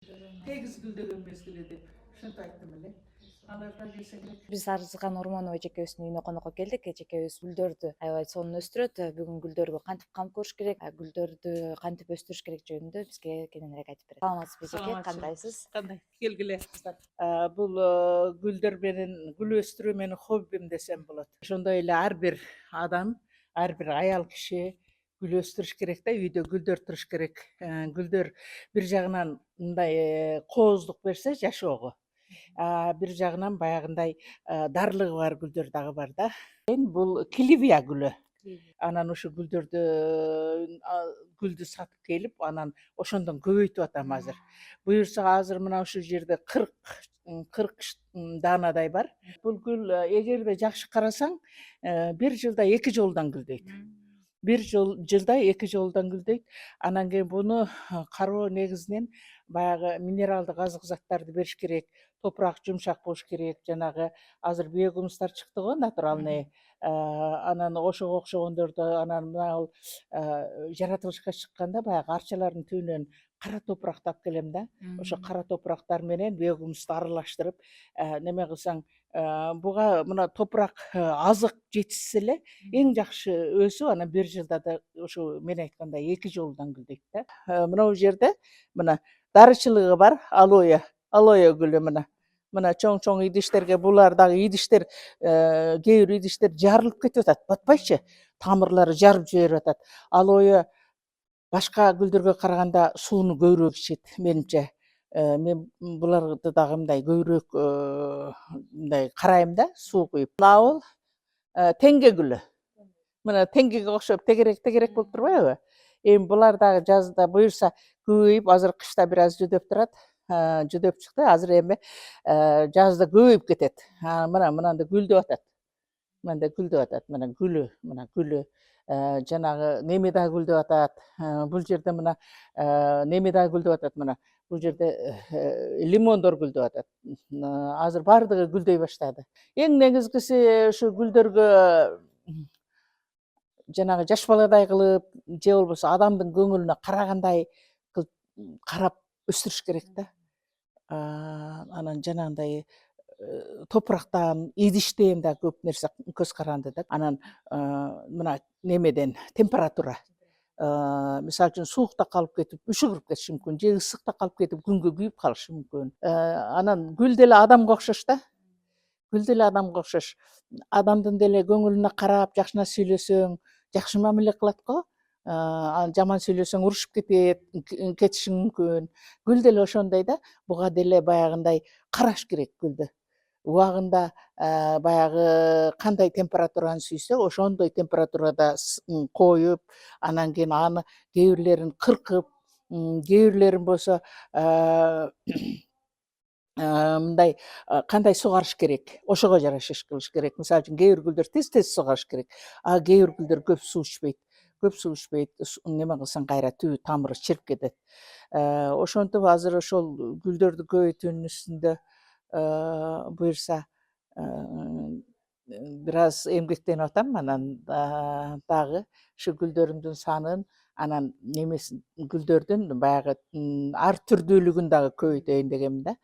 Тегиз гүлдөгөн мезгили деп ошентип айттым эле. Аларга келсек элек. Биз Арзыкан Ормонова эжекебиздин үйүнө конокко келдик. Эжекебиз гүлдөрдү аябай сонун өстүрөт. Бүгүн гүлдөргө кантип кам көрүш керек, гүлдөрдү кантип өстүрүш керек жөнүндө бизге кененирээк айтып берет. Саламатсызбы эжеке, кандайсыз? Кандай? Келгиле. Бул гүлдөр менен гүл өстүрүү менин хоббим десем болот. Ошондой эле ар бир адам, ар бир аял киши гүл өстүрүш керек да, үйдө гүлдөр туруш керек. Гүлдөр бир жагынан мындай кооздук берсе жашоого. Бир жагынан баягындай дарлыгы бар гүлдөр дагы бар да. Бул кливия гүлү. Анан ушу гүлдү сатып келип, анан ошондон көбөйтүп атам азыр. Буюрса азыр мына ушул жерде 40 даанадай бар. Бул гүл эгерде жакшы карасаң, бир жылда 2 жолдон гүлдөйт. Бир жылда 2 жолдон гүлдөйт. Анан кийин буну кароо негизинен баягы минералдык азык заттарды бериш керек. Топурак жумшак болуш керек. Жанагы азыр биогумустар чыкты го, натуральный. Анан ошого окшогондорду анан мына жаратылышка чыкканда баягы арчалардын түбүнөн кара топуракты алып келем да. Ошо кара топурактар менен биогумусту аралаштырып, неме кылсаң, буга мына топурак азык жетишсе эле эң жакшы өсүп, анан бир жылда да ушу мен айткандай 2 жолдон гүлдөйт да. Мына бул жерде мына дарычылыгы бар алоэ гүлү мына. Мына чоң идиштерге булар дагы идиштер, кээ бир идиштер жарылып кетип атат, батпайчы. Тамырлары жарып жиберип атат. Алоэ башка гүлдөргө караганда сууну көбүрөөк ичет менимче. Мен буларды дагы мындай көбүрөөк мындай карайм да, суу куюп. Мына бул теңге гүлү. Мына теңгеге окшоп тегерек болуп турбайбы? Эми булар дагы жазда буюрса көбөйүп, азыр кышта бир аз жүдөп турат. Жүдөп чыкты. Азыр эми жазда көбөйүп кетет. Мына мынандай гүлдөп атат. Мындай гүлдөп атат. Мына гүлү. Жанагы неме да гүлдөп атат. Бул жерде мына неме да гүлдөп атат. Мына бул жерде лимондор гүлдөп атат. Азыр баардыгы гүлдөй баштады. Эң негизгиси ушу гүлдөргө жанагы жаш баладай кылып, же болбосо адамдын көңүлүнө карагандай кылып карап өстүрүш керек да. Анан жанагындай топурактан, идиштен да көп нерсе көз каранды да. Анан мына немеден температура. Мисалы үчүн суукта калып кетип, үшүгүрүп кетиши мүмкүн, же ысыкта калып кетип, күнгө күйүп калышы мүмкүн. Анан гүл деле адамга окшош да. Гүл деле адамга окшош. Адамдын деле көңүлүнө карап, жакшына сүйлөсөң, жакшы мамиле кылат го. Жаман сүйлөсөң урушуп кетишиң мүмкүн. Гүл деле ошондой да. Буга деле баягындай караш керек гүлдү. Убагында баягы кандай температураны сүйсө, ошондой температурада коюп, анан кийин аны кээ бирлерин кыркып, кээ бирлерин болсо мындай кандай сугарыш керек, ошого жараша иш кылыш керек. Мисалы үчүн кээ бир гүлдөр тез сугарыш керек, кээ бир гүлдөр көп суу ичпейт. Көп суу ичпейт, неме кылсаң кайра түбү тамыры чирип кетет. Ошентип азыр ошол гүлдөрдү көбөйтүүнүн үстүндө буюрса бир аз эмгектенип атам. Анан дагы ушу гүлдөрүмдүн санын, анан немесин, гүлдөрдүн баягы ар түрдүүлүгүн дагы көбөйтөйүн дегенмин да.